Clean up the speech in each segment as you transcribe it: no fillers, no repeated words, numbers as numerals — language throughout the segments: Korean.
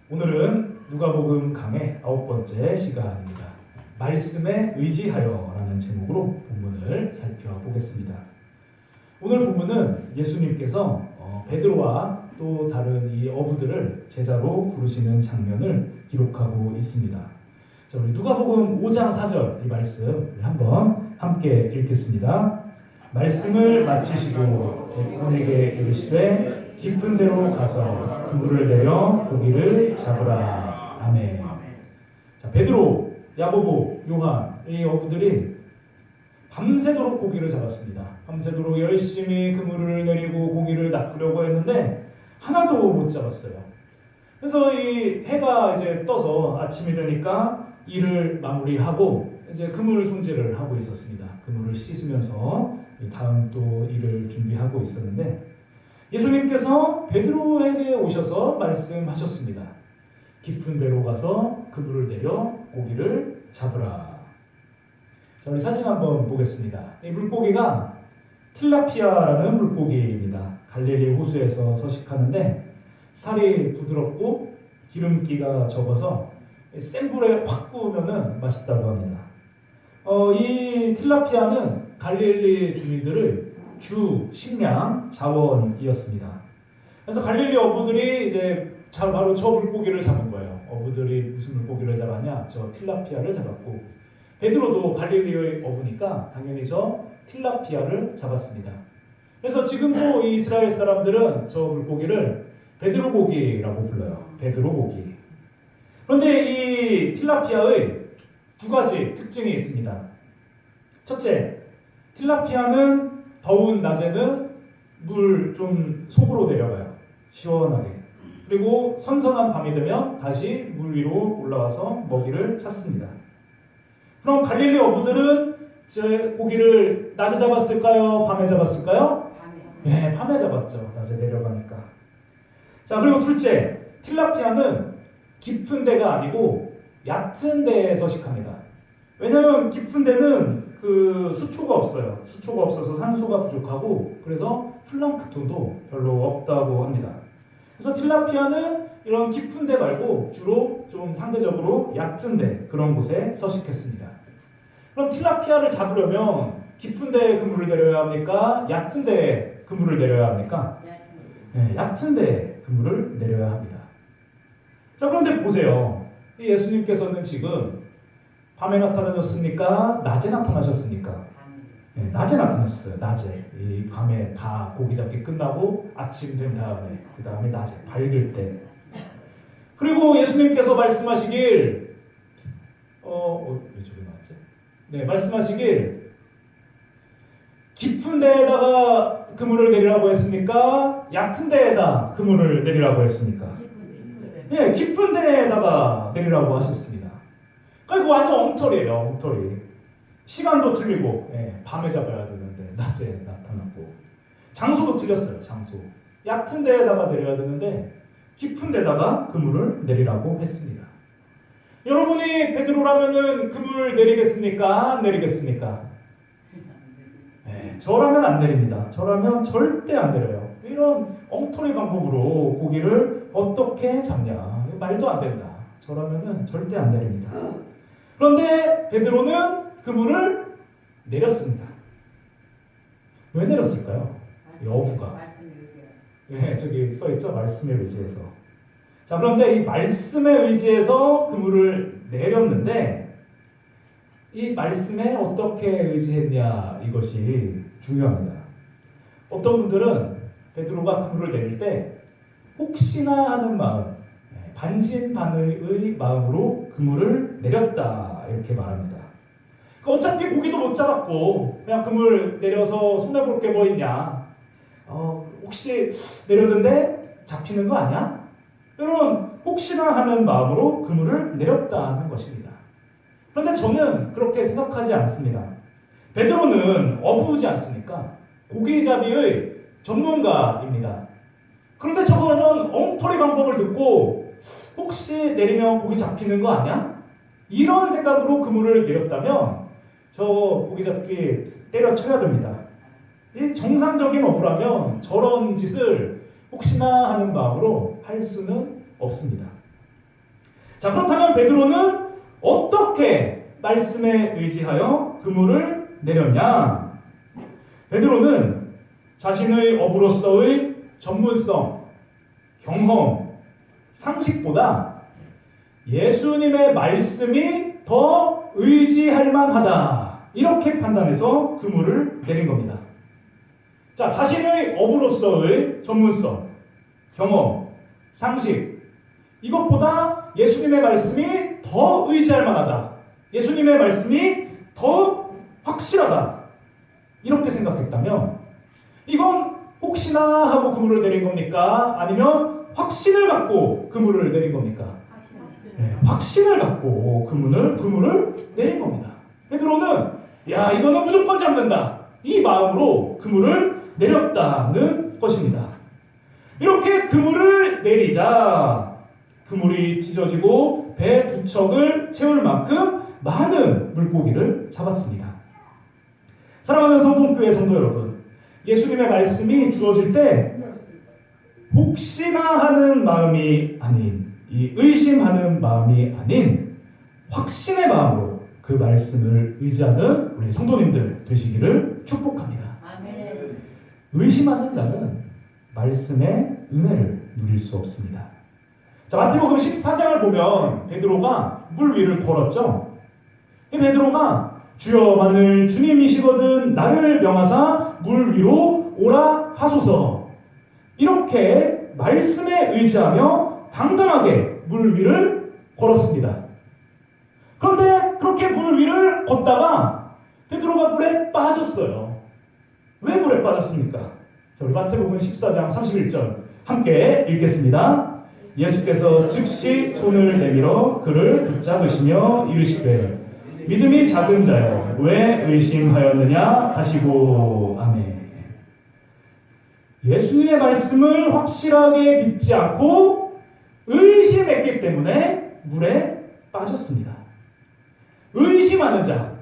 오늘은 누가복음 강의 9번째 시간입니다. 말씀에 의지하여라는 제목으로 본문을 살펴보겠습니다. 오늘 본문은 예수님께서 베드로와 또 다른 이 어부들을 제자로 부르시는 장면을 기록하고 있습니다. 자, 우리 누가복음 5장 4절 이 말씀 한번 함께 읽겠습니다. 말씀을 마치시고 백분에게 이르시되 깊은 데로 가서 그물을 내려 고기를 잡으라. 아멘. 자, 베드로, 야고보, 요한 이 어부들이 밤새도록 고기를 잡았습니다. 밤새도록 열심히 그물을 내리고 고기를 낚으려고 했는데 하나도 못 잡았어요. 그래서 이 해가 이제 떠서 아침이 되니까 일을 마무리하고 이제 그물 손질을 하고 있었습니다. 그물을 씻으면서 다음 또 일을 준비하고 있었는데 예수님께서 베드로에게 오셔서 말씀하셨습니다. 깊은 데로 가서 그물을 내려 고기를 잡으라. 자, 우리 사진 한번 보겠습니다. 이 물고기가 틸라피아라는 물고기입니다. 갈릴리 호수에서 서식하는데 살이 부드럽고 기름기가 적어서 센 불에 확 구우면 맛있다고 합니다. 이 틸라피아는 갈릴리 주민들의 주 식량 자원이었습니다. 그래서 갈릴리 어부들이 이제 바로 저 물고기를 잡은 거예요. 어부들이 무슨 물고기를 잡았냐? 저 틸라피아를 잡았고 베드로도 갈릴리의 어부니까 당연히 저 틸라피아를 잡았습니다. 그래서 지금도 이 이스라엘 사람들은 저 물고기를 베드로 고기라고 불러요. 베드로 고기. 그런데 이 틸라피아의 두 가지 특징이 있습니다. 첫째, 틸라피아는 더운 낮에는 물 좀 속으로 내려가요. 시원하게. 그리고 선선한 밤이 되면 다시 물 위로 올라와서 먹이를 찾습니다. 그럼 갈릴리 어부들은 제 고기를 낮에 잡았을까요? 밤에 잡았을까요? 네, 밤에 잡았죠. 낮에 내려가니까. 자, 그리고 둘째, 틸라피아는 깊은 데가 아니고 얕은 데에 서식합니다. 왜냐하면 깊은 데는 그 수초가 없어요. 수초가 없어서 산소가 부족하고 그래서 플랑크톤도 별로 없다고 합니다. 그래서 틸라피아는 이런 깊은 데 말고 주로 좀 상대적으로 얕은 데 그런 곳에 서식했습니다. 그럼 틸라피아를 잡으려면 깊은 데에 그물을 내려야 합니까? 얕은 데에 그물을 내려야 합니까? 네, 얕은 데에 그물을 내려야 합니다. 자, 그런데 보세요. 예수님께서는 지금 밤에 나타나셨습니까? 낮에 나타나셨습니까? 네, 낮에 나타나셨어요. 낮에. 이 밤에 다 고기 잡기 끝나고 아침 된 다음에 그 다음에 낮에 밝을 때. 그리고 예수님께서 말씀하시길 왜 저기 나왔지? 네, 말씀하시길 깊은 데에다가 그물을 내리라고 했습니까? 얕은 데에다 그물을 내리라고 했습니까? 네, 깊은 데에다가 내리라고 하셨습니다. 그리고 완전 엉터리예요. 엉터리. 시간도 틀리고 밤에 잡아야 되는데 낮에 나타났고 장소도 틀렸어요. 장소. 얕은 데에다가 내려야 되는데 깊은 데다가 그물을 내리라고 했습니다. 여러분이 베드로라면은 그물 내리겠습니까? 안 내리겠습니까? 저라면 안 내립니다. 저라면 절대 안 내려요. 이런 엉터리 방법으로 고기를 어떻게 잡냐? 말도 안 된다. 저라면은 절대 안 내립니다. 그런데 베드로는 그물을 내렸습니다. 왜 내렸을까요? 이 어부가. 네, 저기 써있죠? 말씀에 의지해서. 자, 그런데 이 말씀에 의지해서 그물을 내렸는데 이 말씀에 어떻게 의지했냐 이것이 중요합니다. 어떤 분들은 베드로가 그물을 내릴 때 혹시나 하는 마음, 반신반의의 마음으로 그물을 내렸다 이렇게 말합니다. 어차피 고기도 못 잡았고 그냥 그물 내려서 손해볼 게 뭐 있냐, 혹시 내렸는데 잡히는 거 아니야? 이런 혹시나 하는 마음으로 그물을 내렸다는 것입니다. 그런데 저는 그렇게 생각하지 않습니다. 베드로는 어부지 않습니까? 고기잡이의 전문가입니다. 그런데 저거는 엉터리 방법을 듣고 혹시 내리면 고기 잡히는 거 아니야? 이런 생각으로 그물을 내렸다면 저 고기 잡기 때려쳐야 됩니다. 이 정상적인 어부라면 저런 짓을 혹시나 하는 마음으로 할 수는 없습니다. 자, 그렇다면 베드로는 어떻게 말씀에 의지하여 그물을 내렸냐? 베드로는 자신의 어부로서의 전문성, 경험, 상식보다 예수님의 말씀이 더 의지할 만하다, 이렇게 판단해서 그물을 내린 겁니다. 자, 자신의 어부로서의 전문성, 경험, 상식, 이것보다 예수님의 말씀이 더 의지할 만하다, 예수님의 말씀이 더 확실하다, 이렇게 생각했다면 이건 혹시나 하고 그물을 내린 겁니까? 아니면 확신을 갖고 그물을 내린 겁니까? 네, 확신을 갖고 그물을 내린 겁니다. 베드로는 야, 이거는 무조건 잡는다, 이 마음으로 그물을 내렸다는 것입니다. 이렇게 그물을 내리자 그물이 찢어지고 배 두 척을 채울 만큼 많은 물고기를 잡았습니다. 사랑하는 성동교회 성도 여러분, 예수님의 말씀이 주어질 때 혹시나 하는 마음이 아닌, 이 의심하는 마음이 아닌 확신의 마음으로 그 말씀을 의지하는 우리 성도님들 되시기를 축복합니다. 아멘. 의심하는 자는 말씀의 은혜를 누릴 수 없습니다. 자, 마태복음 14장을 보면 베드로가 물 위를 걸었죠. 이 베드로가 주여 만일 주님이시거든 나를 명하사 물 위로 오라 하소서, 이렇게 말씀에 의지하며 당당하게 물 위를 걸었습니다. 그런데 그렇게 물 위를 걷다가 베드로가 물에 빠졌어요. 왜 물에 빠졌습니까? 자, 우리 마태복음 14장 31절 함께 읽겠습니다. 예수께서 즉시 손을 내밀어 그를 붙잡으시며 이르시되 믿음이 작은 자여 왜 의심하였느냐 하시고. 아멘. 예수님의 말씀을 확실하게 믿지 않고 의심했기 때문에 물에 빠졌습니다. 의심하는 자,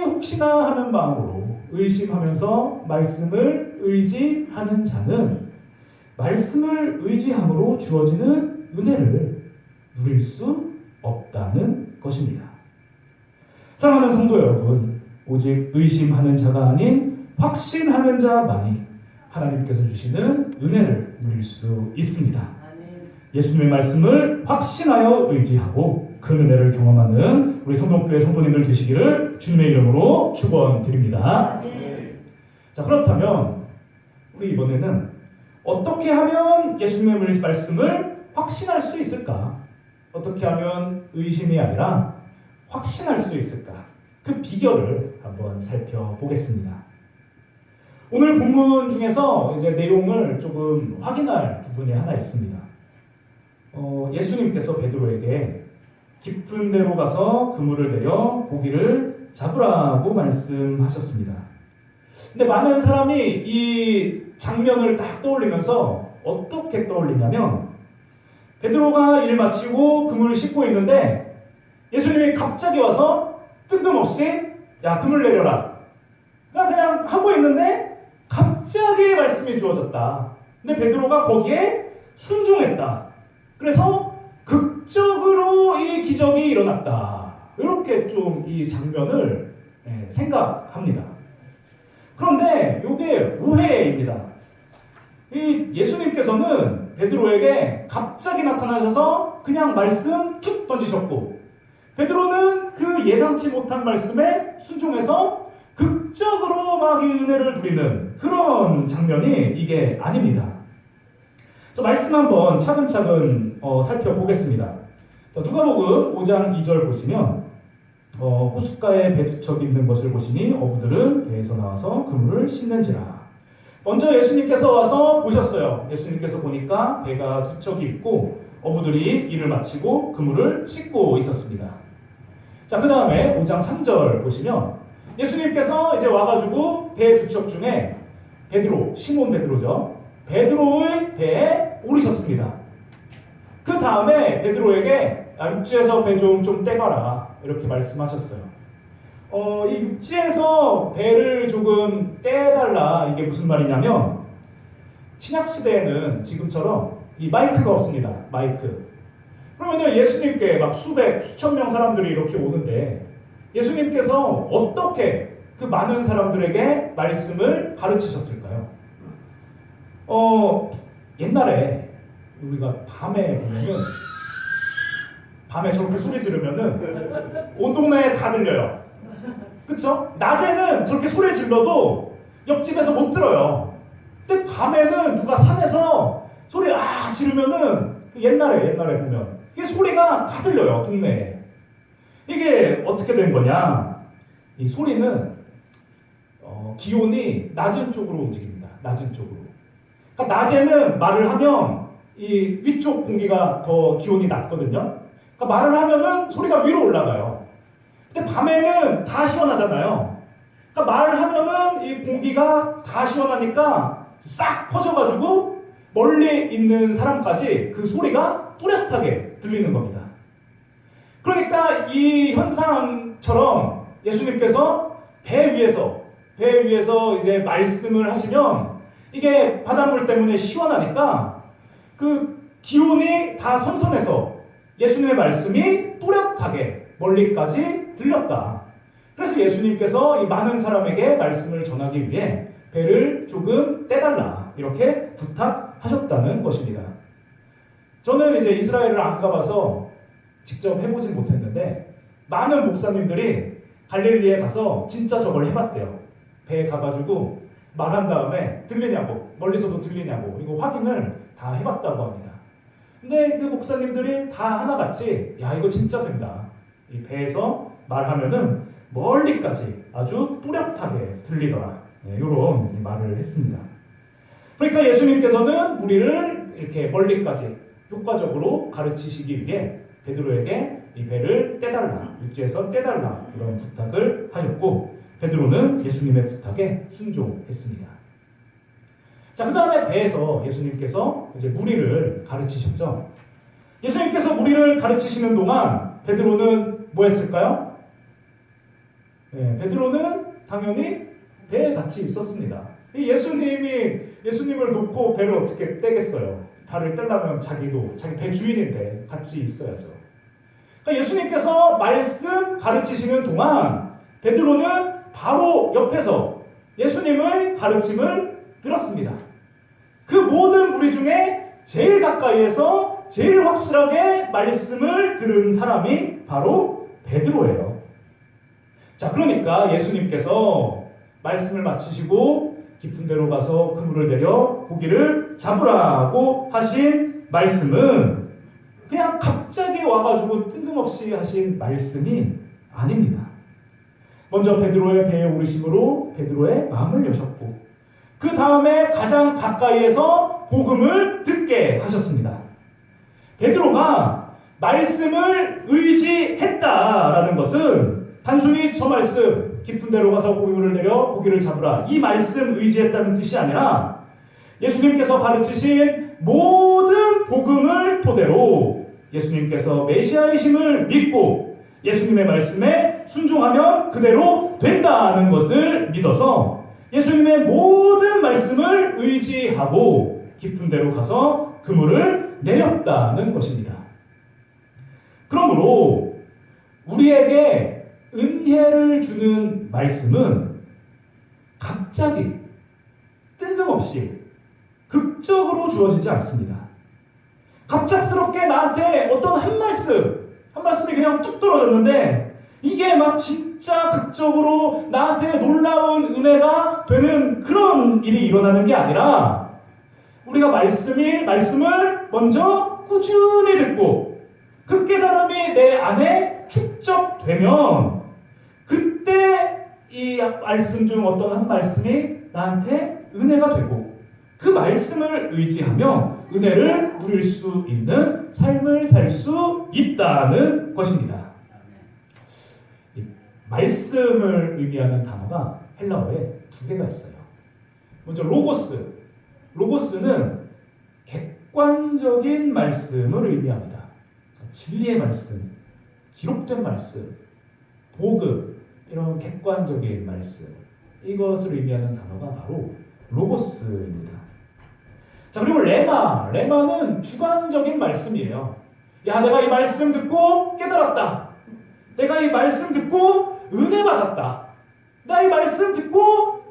혹시나 하는 마음으로 의심하면서 말씀을 의지하는 자는 말씀을 의지함으로 주어지는 은혜를 누릴 수 없다는 것입니다. 사랑하는 성도 여러분, 오직 의심하는 자가 아닌 확신하는 자만이 하나님께서 주시는 은혜를 누릴 수 있습니다. 예수님의 말씀을 확신하여 의지하고 그 은혜를 경험하는 우리 성동교회 성도님들 되시기를 주님의 이름으로 축원드립니다. 자, 그렇다면 우리 이번에는 어떻게 하면 예수님의 말씀을 확신할 수 있을까? 어떻게 하면 의심이 아니라 확신할 수 있을까? 그 비결을 한번 살펴보겠습니다. 오늘 본문 중에서 이제 내용을 조금 확인할 부분이 하나 있습니다. 예수님께서 베드로에게 깊은 데로 가서 그물을 내려 고기를 잡으라고 말씀하셨습니다. 근데 많은 사람이 이 장면을 딱 떠올리면서 어떻게 떠올리냐면, 베드로가 일 마치고 그물을 씻고 있는데 예수님이 갑자기 와서 뜬금없이 야, 그물 내려라, 그냥 하고 있는데 갑자기 말씀이 주어졌다. 근데 베드로가 거기에 순종했다. 그래서 극적으로 이 기적이 일어났다. 이렇게 좀 이 장면을 생각합니다. 그런데 이게 오해입니다. 이 예수님께서는 베드로에게 갑자기 나타나셔서 그냥 말씀 툭 던지셨고, 베드로는 그 예상치 못한 말씀에 순종해서 극적으로 막 이 은혜를 누리는 그런 장면이 이게 아닙니다. 저 말씀 한번 차근차근 살펴보겠습니다. 자, 누가복음 5장 2절 보시면 호숫가에 배 두 척이 있는 것을 보시니 어부들은 배에서 나와서 그물을 씻는지라. 먼저 예수님께서 와서 보셨어요. 예수님께서 보니까 배가 두 척이 있고 어부들이 일을 마치고 그물을 씻고 있었습니다. 자, 그 다음에 5장 3절 보시면 예수님께서 이제 와가지고 배 두 척 중에 베드로, 시몬 베드로죠. 베드로의 배에 오르셨습니다. 그 다음에 베드로에게 육지에서 배 좀 떼봐라, 이렇게 말씀하셨어요. 이 육지에서 배를 조금 떼달라, 이게 무슨 말이냐면, 신약시대에는 지금처럼 이 마이크가 없습니다. 마이크. 그러면은 예수님께 막 수백, 수천 명 사람들이 이렇게 오는데 예수님께서 어떻게 그 많은 사람들에게 말씀을 가르치셨을까요? 옛날에 우리가 밤에 보면은 밤에 저렇게 소리 지르면은 온 동네에 다 들려요. 그쵸? 낮에는 저렇게 소리 질러도 옆집에서 못 들어요. 근데 밤에는 누가 산에서 소리 지르면은 옛날에 보면 이게 소리가 다 들려요, 동네에. 이게 어떻게 된 거냐? 이 소리는 기온이 낮은 쪽으로 움직입니다. 낮은 쪽으로. 그러니까 낮에는 말을 하면 이 위쪽 공기가 더 기온이 낮거든요. 그러니까 말을 하면은 소리가 위로 올라가요. 근데 밤에는 다 시원하잖아요. 그러니까 말을 하면은 이 공기가 다 시원하니까 싹 퍼져가지고 멀리 있는 사람까지 그 소리가 또렷하게 들리는 겁니다. 그러니까 이 현상처럼 예수님께서 배 위에서 이제 말씀을 하시면 이게 바닷물 때문에 시원하니까 그 기온이 다 선선해서 예수님의 말씀이 또렷하게 멀리까지 들렸다. 그래서 예수님께서 이 많은 사람에게 말씀을 전하기 위해 배를 조금 떼달라 이렇게 부탁하셨다는 것입니다. 저는 이제 이스라엘을 안 가봐서 직접 해보진 못했는데 많은 목사님들이 갈릴리에 가서 진짜 저걸 해봤대요. 배에 가가지고 말한 다음에 들리냐고, 멀리서도 들리냐고 이거 확인을 다 해봤다고 합니다. 근데 그 목사님들이 다 하나같이 야 이거 진짜 된다. 이 배에서 말하면은 멀리까지 아주 또렷하게 들리더라. 이런 말을 했습니다. 그러니까 예수님께서는 무리를 이렇게 멀리까지 효과적으로 가르치시기 위해 베드로에게 이 배를 떼달라, 육지에서 떼달라 이런 부탁을 하셨고 베드로는 예수님의 부탁에 순종했습니다. 자, 그 다음에 배에서 예수님께서 이제 무리를 가르치셨죠. 예수님께서 무리를 가르치시는 동안 베드로는 뭐 했을까요? 베드로는 당연히 배에 같이 있었습니다. 예수님을 놓고 배를 어떻게 떼겠어요? 발을 떼려면 자기 배 주인인데 같이 있어야죠. 그러니까 예수님께서 말씀 가르치시는 동안 베드로는 바로 옆에서 예수님의 가르침을 들었습니다. 그 모든 무리 중에 제일 가까이에서 제일 확실하게 말씀을 들은 사람이 바로 베드로예요. 자, 그러니까 예수님께서 말씀을 마치시고 깊은 데로 가서 그물을 내려 고기를 잡으라고 하신 말씀은 그냥 갑자기 와가지고 뜬금없이 하신 말씀이 아닙니다. 먼저 베드로의 배에 오르심으로 베드로의 마음을 여셨고 그 다음에 가장 가까이에서 복음을 듣게 하셨습니다. 베드로가 말씀을 의지했다라는 것은 단순히 저 말씀 깊은 데로 가서 고기를 내려 고기를 잡으라 이 말씀 의지했다는 뜻이 아니라 예수님께서 가르치신 모든 복음을 토대로 예수님께서 메시아이심을 믿고 예수님의 말씀에 순종하면 그대로 된다는 것을 믿어서 예수님의 모든 말씀을 의지하고 깊은 데로 가서 그물을 내렸다는 것입니다. 그러므로 우리에게 은혜를 주는 말씀은 갑자기 뜬금없이 극적으로 주어지지 않습니다. 갑작스럽게 나한테 어떤 한 말씀이 그냥 뚝 떨어졌는데 이게 막 진짜 극적으로 나한테 놀라운 은혜가 되는 그런 일이 일어나는 게 아니라 우리가 말씀을 먼저 꾸준히 듣고 그 깨달음이 내 안에 축적되면 그때 이 말씀 중 어떤 한 말씀이 나한테 은혜가 되고 그 말씀을 의지하며 은혜를 누릴 수 있는 삶을 살 수 있다는 것입니다. 이 말씀을 의미하는 단어가 헬라어에 두 개가 있어요. 먼저 로고스. 로고스는 객관적인 말씀을 의미합니다. 진리의 말씀, 기록된 말씀, 복음 이런 객관적인 말씀 이것을 의미하는 단어가 바로 로고스입니다. 자, 그리고 레마는 주관적인 말씀이에요. 야, 내가 이 말씀 듣고 깨달았다. 내가 이 말씀 듣고 은혜 받았다. 나 이 말씀 듣고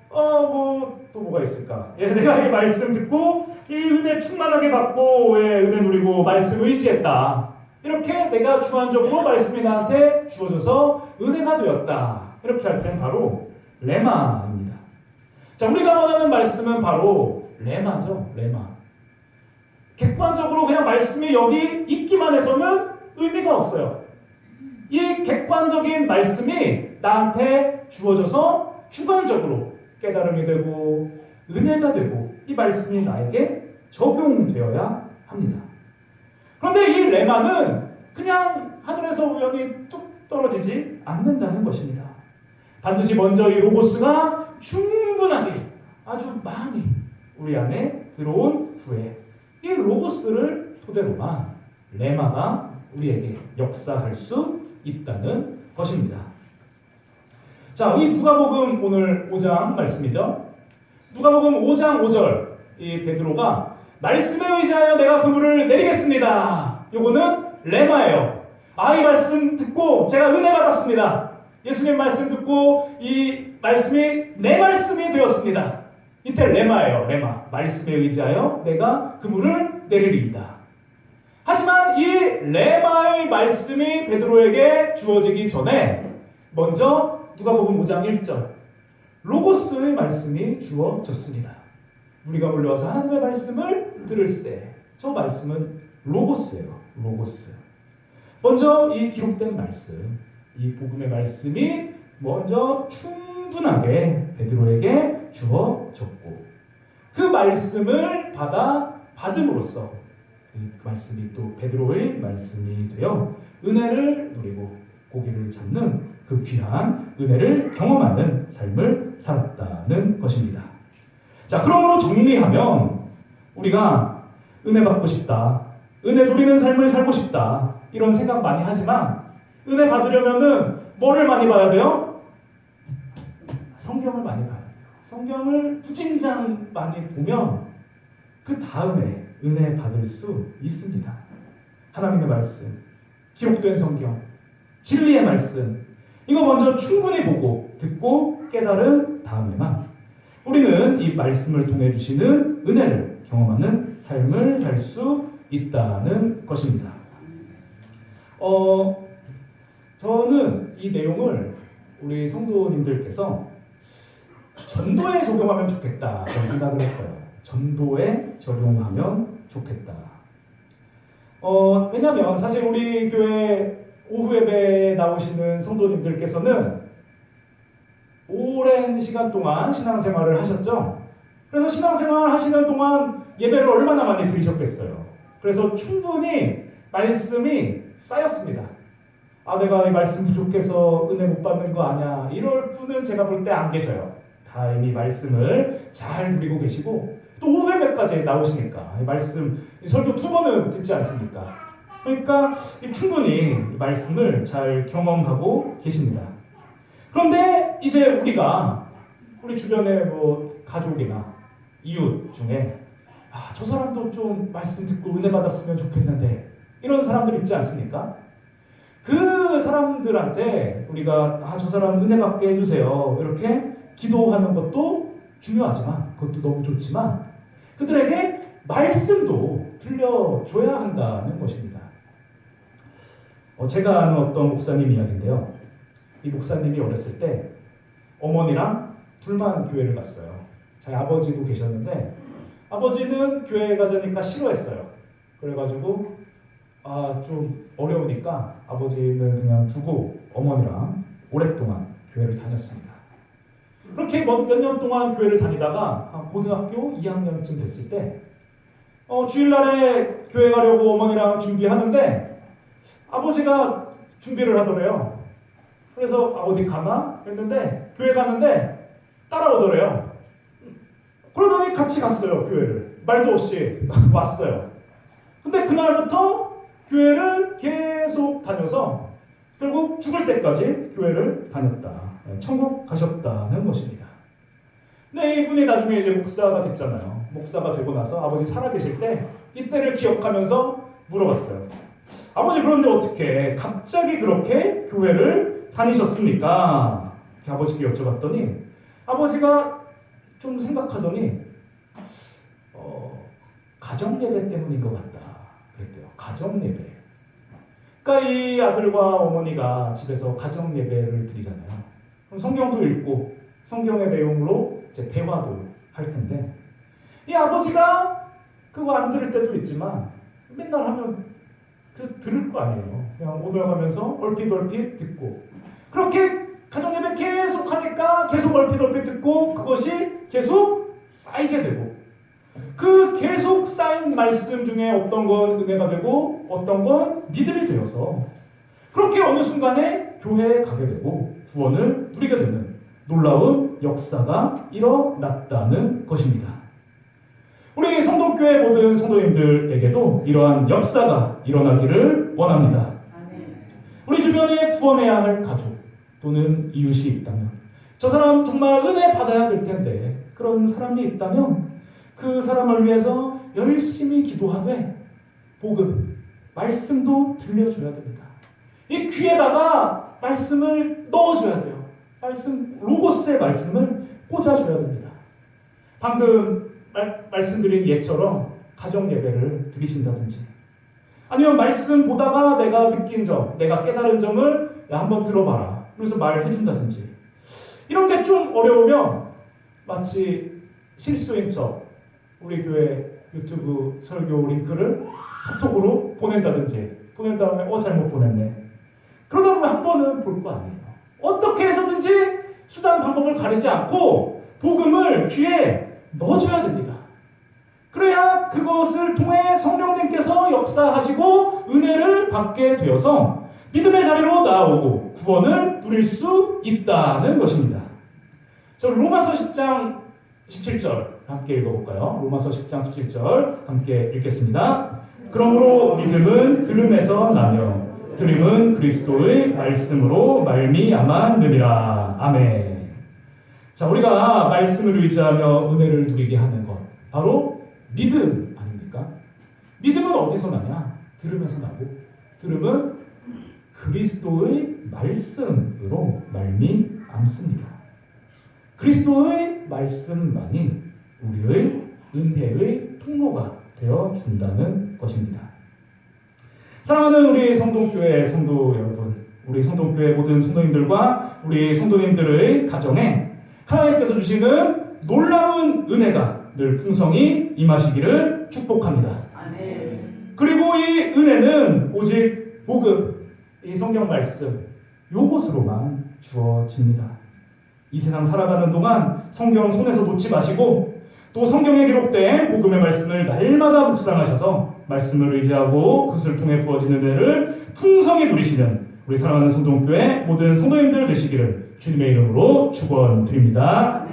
또 뭐가 있을까? 예, 내가 이 말씀 듣고 이 은혜 충만하게 받고 은혜 누리고 말씀 의지했다. 이렇게 내가 주관적으로 말씀이 나한테 주어져서 은혜가 되었다. 이렇게 할 땐 바로 레마입니다. 자, 우리가 원하는 말씀은 바로 레마죠. 레마. 객관적으로 그냥 말씀이 여기 있기만 해서는 의미가 없어요. 이 객관적인 말씀이 나한테 주어져서 주관적으로 깨달음이 되고 은혜가 되고 이 말씀이 나에게 적용되어야 합니다. 그런데 이 레마는 그냥 하늘에서 우연히 뚝 떨어지지 않는다는 것입니다. 반드시 먼저 이 로고스가 충분하게 아주 많이 우리 안에 들어온 후에 이 로고스를 토대로만 레마가 우리에게 역사할 수 있다는 것입니다. 자, 이 누가복음 오늘 5장 말씀이죠. 누가복음 5장 5절 이 베드로가 말씀에 의지하여 내가 그물을 내리겠습니다. 요거는 레마예요. 이 말씀 듣고 제가 은혜 받았습니다. 예수님 말씀 듣고 이 말씀이 내 말씀이 되었습니다. 이때 레마예요. 레마. 말씀에 의지하여 내가 그물을 내리리이다. 하지만 이 레마의 말씀이 베드로에게 주어지기 전에 먼저 누가복음 5장 1절 로고스의 말씀이 주어졌습니다. 우리가 몰려와서 하나님의 말씀을 들을세. 저 말씀은 로고스예요. 로고스. 먼저 이 기록된 말씀, 이 복음의 말씀이 먼저 충분하게 베드로에게 주어졌고 그 말씀을 받음으로써 그 말씀이 또 베드로의 말씀이 되어 은혜를 누리고 고기를 잡는 그 귀한 은혜를 경험하는 삶을 살았다는 것입니다. 자, 그러므로 정리하면 우리가 은혜 받고 싶다, 은혜 누리는 삶을 살고 싶다 이런 생각 많이 하지만 은혜 받으려면은 뭐를 많이 봐야 돼요? 성경을 많이 봐야 돼요. 성경을 후진장 많이 보면 그 다음에 은혜 받을 수 있습니다. 하나님의 말씀, 기록된 성경, 진리의 말씀 이거 먼저 충분히 보고 듣고 깨달은 다음에만 우리는 이 말씀을 통해 주시는 은혜를 경험하는 삶을 살 수 있다는 것입니다. 저는 이 내용을 우리 성도님들께서 전도에 적용하면 좋겠다 그런 생각을 했어요. 전도에 적용하면 좋겠다. 왜냐하면 사실 우리 교회 오후 예배에 나오시는 성도님들께서는 오랜 시간 동안 신앙생활을 하셨죠. 그래서 신앙생활 하시는 동안 예배를 얼마나 많이 드리셨겠어요. 그래서 충분히 말씀이 쌓였습니다. 내가 이 말씀 부족해서 은혜 못 받는 거 아니야 이럴 분은 제가 볼 때 안 계셔요. 다 이미 말씀을 잘 누리고 계시고 또 오후 예배까지 나오시니까 이 말씀 이 설교 2번은 듣지 않습니까? 그러니까 충분히 말씀을 잘 경험하고 계십니다. 그런데 이제 우리가 우리 주변의 가족이나 이웃 중에 저 사람도 좀 말씀 듣고 은혜 받았으면 좋겠는데 이런 사람들 있지 않습니까? 그 사람들한테 우리가 저 사람 은혜 받게 해주세요 이렇게 기도하는 것도 중요하지만 그것도 너무 좋지만 그들에게 말씀도 들려줘야 한다는 것입니다. 제가 아는 어떤 목사님 이야기인데요. 이 목사님이 어렸을 때 어머니랑 둘만 교회를 갔어요. 저희 아버지도 계셨는데 아버지는 교회 가자니까 싫어했어요. 그래가지고 좀 어려우니까 아버지는 그냥 두고 어머니랑 오랫동안 교회를 다녔습니다. 그렇게 몇 년 동안 교회를 다니다가 고등학교 2학년쯤 됐을 때 주일날에 교회 가려고 어머니랑 준비하는데 아버지가 준비를 하더래요. 그래서 어디 가나 했는데 교회 가는데 따라오더래요. 그러더니 같이 갔어요. 교회를 말도 없이 왔어요. 근데 그날부터 교회를 계속 다녀서 결국 죽을 때까지 교회를 다녔다. 천국 가셨다는 것입니다. 근데 이분이 나중에 이제 목사가 됐잖아요. 목사가 되고 나서 아버지 살아계실 때 이때를 기억하면서 물어봤어요. 아버지 그런데 어떻게 갑자기 그렇게 교회를 다니셨습니까? 이렇게 아버지께 여쭤봤더니 아버지가 좀 생각하더니 가정예배 때문인 것 같다 그랬대요. 가정예배. 그러니까 이 아들과 어머니가 집에서 가정예배를 드리잖아요. 그럼 성경도 읽고 성경의 내용으로 이제 대화도 할 텐데 이 아버지가 그거 안 들을 때도 있지만 맨날 하면 들을 거 아니에요. 그냥 오늘가면서 얼핏 듣고 그렇게 가정예배 계속 하니까 계속 얼핏 듣고 그것이 계속 쌓이게 되고 그 계속 쌓인 말씀 중에 어떤 건 은혜가 되고 어떤 건 믿음이 되어서 그렇게 어느 순간에 교회에 가게 되고 구원을 누리게 되는 놀라운 역사가 일어났다는 것입니다. 우리 성도교회 모든 성도님들에게도 이러한 역사가 일어나기를 원합니다. 우리 주변에 구원해야 할 가족 또는 이웃이 있다면 저 사람 정말 은혜 받아야 될 텐데 그런 사람이 있다면 그 사람을 위해서 열심히 기도하되 복음, 말씀도 들려줘야 됩니다. 이 귀에다가 말씀을 넣어줘야 돼요. 로고스의 말씀을 꽂아줘야 됩니다. 방금 말씀드린 예처럼 가정 예배를 드리신다든지 아니면 말씀 보다가 내가 느낀 점, 내가 깨달은 점을 한번 들어봐라. 그래서 말을 해준다든지 이런 게 좀 어려우면 마치 실수인 척 우리 교회 유튜브 설교 링크를 카톡으로 보낸 다음에 잘못 보냈네. 그러다 보면 한 번은 볼 거 아니에요. 어떻게 해서든지 수단 방법을 가리지 않고 복음을 귀에 넣어줘야 됩니다. 그래야 그것을 통해 성령님께서 역사하시고 은혜를 받게 되어서 믿음의 자리로 나아오고 구원을 누릴 수 있다는 것입니다. 저 로마서 10장 17절 함께 읽어볼까요? 로마서 10장 17절 함께 읽겠습니다. 그러므로 믿음은 들음에서 나며 들음은 그리스도의 말씀으로 말미암았느니라. 아멘. 자, 우리가 말씀을 의지하며 은혜를 누리게 하는 것 바로 믿음 아닙니까? 믿음은 어디서 나냐? 들음에서 나고 들음은 그리스도의 말씀으로 말미암습니다. 그리스도의 말씀만이 우리의 은혜의 통로가 되어 준다는 것입니다. 사랑하는 우리 성동교회 성도 여러분, 우리 성동교회 모든 성도님들과 우리 성도님들의 가정에 하나님께서 주시는 놀라운 은혜가 늘 풍성히 임하시기를 축복합니다. 아멘. 그리고 이 은혜는 오직 복음, 이 성경 말씀 요것으로만 주어집니다. 이 세상 살아가는 동안 성경 손에서 놓지 마시고 또 성경에 기록된 복음의 말씀을 날마다 묵상하셔서 말씀을 의지하고 그것을 통해 부어지는 은혜를 풍성히 누리시는 우리 사랑하는 성동교회 모든 성도님들 되시기를 주님의 이름으로 축원드립니다.